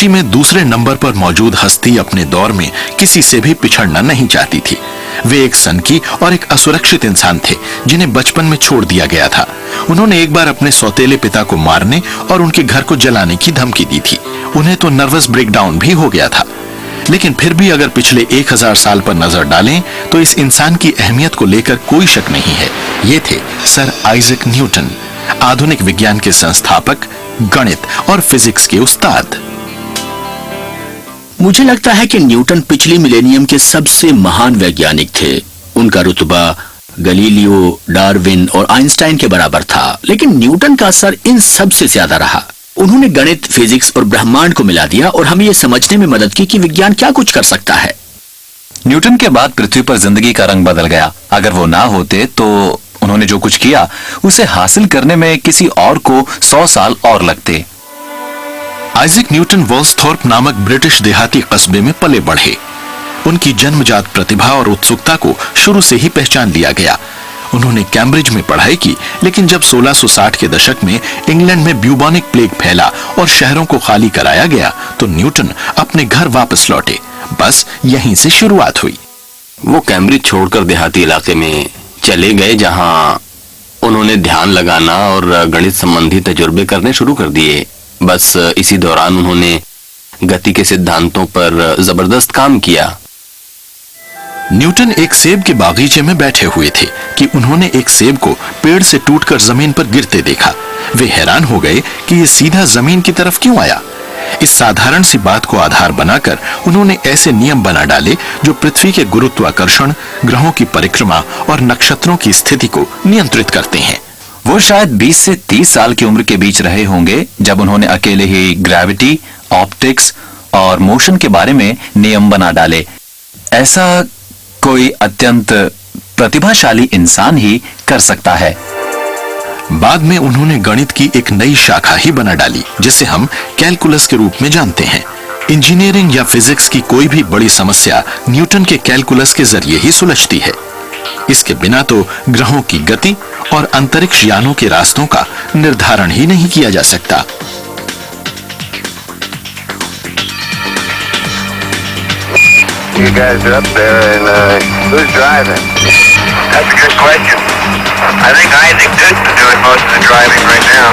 सृष्टि में दूसरे नंबर पर मौजूद हस्ती अपने दौर में किसी से भी पिछड़ना नहीं चाहती थी। वे एक सनकी और एक असुरक्षित इंसान थे जिन्हें बचपन में छोड़ दिया गया था। उन्होंने एक बार अपने सौतेले पिता को मारने और उनके घर को जलाने की धमकी दी थी। उन्हें तो नर्वस ब्रेकडाउन भी हो गया था। लेकिन फिर भी अगर पिछले 1000 साल पर नजर डालें तो इस इंसान की अहमियत को लेकर कोई शक नहीं है। ये थे सर आइजैक न्यूटन, आधुनिक विज्ञान के संस्थापक, गणित और फिजिक्स के उस्ताद। मुझे लगता है कि न्यूटन पिछली मिलेनियम के सबसे महान वैज्ञानिक थे। उनका रुतबा गलीलियो, डार्विन और आइंस्टाइन के बराबर था, लेकिन न्यूटन का असर इन सब से ज्यादा रहा। उन्होंने गणित, फिजिक्स और ब्रह्मांड को मिला दिया और हमें यह समझने में मदद की कि विज्ञान क्या कुछ कर सकता है। न्यूटन के बाद पृथ्वी पर जिंदगी का रंग बदल गया। अगर वो ना होते तो उन्होंने जो कुछ किया उसे हासिल करने में किसी और को 100 साल और लगते। आइजैक न्यूटन वॉल्सथॉर्प नामक ब्रिटिश देहाती कस्बे में पले बढ़े। उनकी जन्मजात प्रतिभा और उत्सुकता को शुरू से ही पहचान लिया गया। उन्होंने कैम्ब्रिज में पढ़ाई की, लेकिन जब 1660 के दशक में इंग्लैंड में ब्यूबॉनिक प्लेग फैला और शहरों को खाली कराया गया तो न्यूटन अपने घर वापस लौटे। बस यहीं से शुरुआत हुई। वो कैम्ब्रिज छोड़कर देहाती इलाके में चले गए, जहां उन्होंने ध्यान लगाना और गणित संबंधी तजुर्बे करने शुरू कर दिए। बस इसी दौरान उन्होंने गति के सिद्धांतों पर जबरदस्त काम किया। न्यूटन एक सेब के बागीचे में बैठे हुए थे कि उन्होंने एक सेब को पेड़ से टूटकर जमीन पर गिरते देखा। वे हैरान हो गए कि ये सीधा जमीन की तरफ क्यों आया। इस साधारण सी बात को आधार बनाकर उन्होंने ऐसे नियम बना डाले जो पृथ्वी के गुरुत्वाकर्षण, ग्रहों की परिक्रमा और नक्षत्रों की स्थिति को नियंत्रित करते हैं। वो शायद 20 से 30 साल की उम्र के बीच रहे होंगे जब उन्होंने अकेले ही ग्रेविटी, ऑप्टिक्स और मोशन के बारे में नियम बना डाले। ऐसा कोई अत्यंत प्रतिभाशाली इंसान ही कर सकता है। बाद में उन्होंने गणित की एक नई शाखा ही बना डाली जिसे हम कैलकुलस के रूप में जानते हैं। इंजीनियरिंग या फिजिक्स की कोई भी बड़ी समस्या न्यूटन के कैलकुलस के जरिए ही सुलझती है। इसके बिना तो ग्रहों की गति और अंतरिक्ष यानों के रास्तों का निर्धारण ही नहीं किया जा सकता। You guys are up there, and who's driving? That's a good question. I think Isaac Newton's doing most of the driving right now.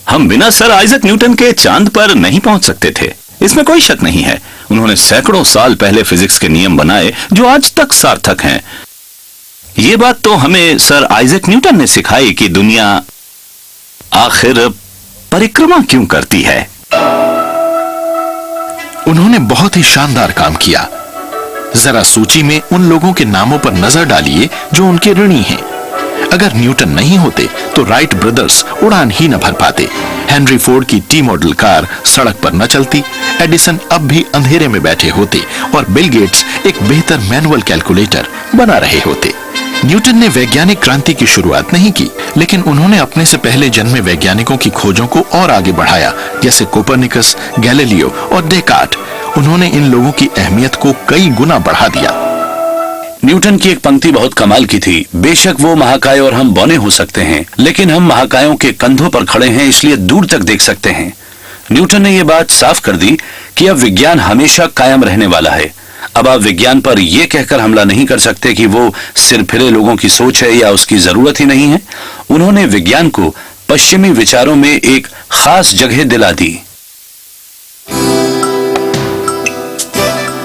हम बिना सर आइजैक न्यूटन के चांद पर नहीं पहुंच सकते थे, इसमें कोई शक नहीं है। उन्होंने सैकड़ों साल पहले फिजिक्स के नियम बनाए जो आज तक सार्थक हैं। ये बात तो हमें सर आइजैक न्यूटन ने सिखाई कि दुनिया आखिर परिक्रमा क्यों करती है। उन्होंने बहुत ही शानदार काम किया। जरा सूची में उन लोगों के नामों पर नजर डालिए जो उनके ऋणी हैं। अगर न्यूटन नहीं होते तो राइट ब्रदर्स उड़ान ही न भर पाते, हेनरी फोर्ड की टी मॉडल कार सड़क पर न चलती, एडिसन अब भी अंधेरे में बैठे होते और बिल गेट्स एक बेहतर मैनुअल कैलकुलेटर बना रहे होते। न्यूटन ने वैज्ञानिक क्रांति की शुरुआत नहीं की, लेकिन उन्होंने अपने से पहले जन्मे वैज्ञानिकों की खोजों को और आगे बढ़ाया, जैसे कोपरनिकस, गैलीलियो और डेकार्ट। उन्होंने इन लोगों की अहमियत को कई गुना बढ़ा दिया। न्यूटन की एक पंक्ति बहुत कमाल की थी, बेशक वो महाकाय और हम बौने हो सकते हैं, लेकिन हम महाकायों के कंधों पर खड़े हैं, इसलिए दूर तक देख सकते हैं। न्यूटन ने यह बात साफ कर दी कि अब विज्ञान हमेशा कायम रहने वाला है। अब आप विज्ञान पर यह कहकर हमला नहीं कर सकते कि वो सिरफिरे लोगों की सोच है या उसकी जरूरत ही नहीं है। उन्होंने विज्ञान को पश्चिमी विचारों में एक खास जगह दिला दी।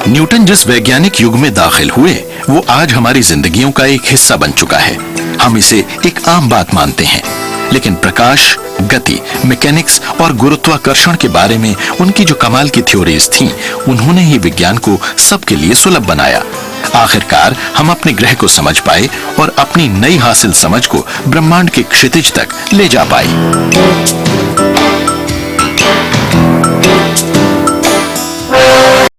न्यूटन जिस वैज्ञानिक युग में दाखिल हुए वो आज हमारी जिंदगियों का एक हिस्सा बन चुका है। हम इसे एक आम बात मानते हैं, लेकिन प्रकाश, गति, मैकेनिक्स और गुरुत्वाकर्षण के बारे में उनकी जो कमाल की थ्योरीज थीं, उन्होंने ही विज्ञान को सबके लिए सुलभ बनाया। आखिरकार हम अपने ग्रह को समझ पाए और अपनी नई हासिल समझ को ब्रह्मांड के क्षितिज तक ले जा पाए।